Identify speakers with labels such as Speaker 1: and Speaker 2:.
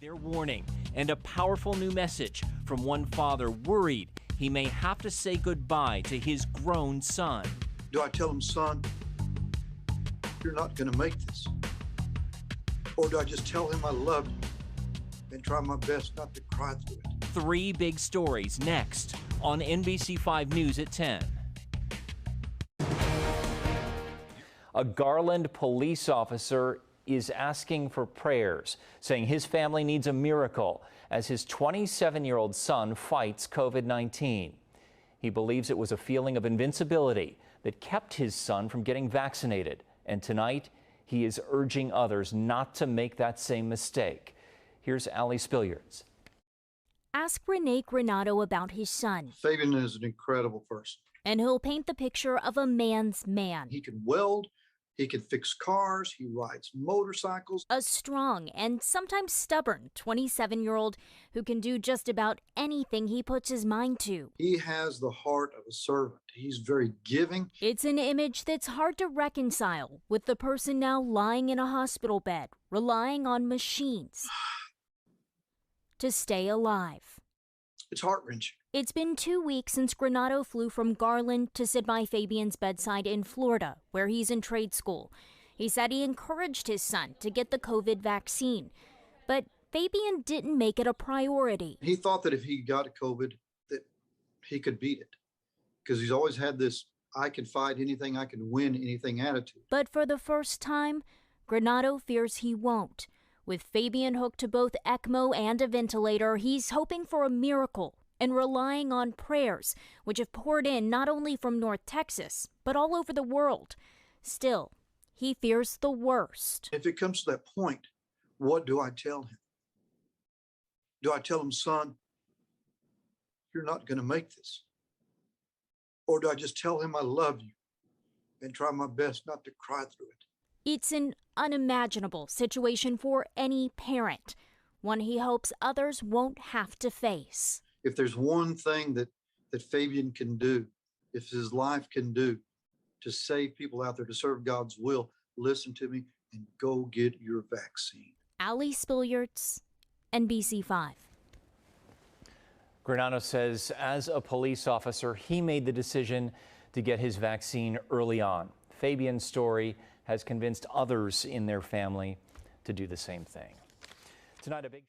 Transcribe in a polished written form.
Speaker 1: Their warning and a powerful new message from one father worried he may have to say goodbye to his grown son.
Speaker 2: Do I tell him, son, you're not going to make this? Or do I just tell him I love you and try my best not to cry through it?
Speaker 1: 3 big stories next on NBC5 News at 10. A Garland police officer is asking for prayers, saying his family needs a miracle as his 27-year-old son fights COVID-19. He believes it was a feeling of invincibility that kept his son from getting vaccinated. And tonight, he is urging others not to make that same mistake. Here's Allie Spilliards.
Speaker 3: Ask Granado about his son.
Speaker 2: Fabian is an incredible person.
Speaker 3: And he'll paint the picture of a man's man.
Speaker 2: He can weld, he can fix cars, he rides motorcycles.
Speaker 3: A strong and sometimes stubborn 27-year-old who can do just about anything he puts his mind to.
Speaker 2: He has the heart of a servant. He's very giving.
Speaker 3: It's an image that's hard to reconcile with the person now lying in a hospital bed, relying on machines to stay alive.
Speaker 2: It's heart-wrenching.
Speaker 3: It's been 2 weeks since Granado flew from Garland to sit by Fabian's bedside in Florida, where he's in trade school. He said he encouraged his son to get the COVID vaccine, but Fabian didn't make it a priority.
Speaker 2: He thought that if he got COVID, that he could beat it, because he's always had this I can fight anything, I can win anything attitude.
Speaker 3: But for the first time, Granado fears he won't. With Fabian hooked to both ECMO and a ventilator, he's hoping for a miracle and relying on prayers, which have poured in not only from North Texas, but all over the world. Still, he fears the worst.
Speaker 2: If it comes to that point, what do I tell him? Do I tell him, son, you're not going to make this? Or do I just tell him I love you and try my best not to cry through it?
Speaker 3: It's an unimaginable situation for any parent, one he hopes others won't have to face.
Speaker 2: If there's one thing that Fabian can do, if his life can do to save people out there, to serve God's will, listen to me and go get your vaccine.
Speaker 3: Allie Spilliards, NBC5.
Speaker 1: Granado says as a police officer, he made the decision to get his vaccine early on. Fabian's story has convinced others in their family to do the same thing. Tonight, a big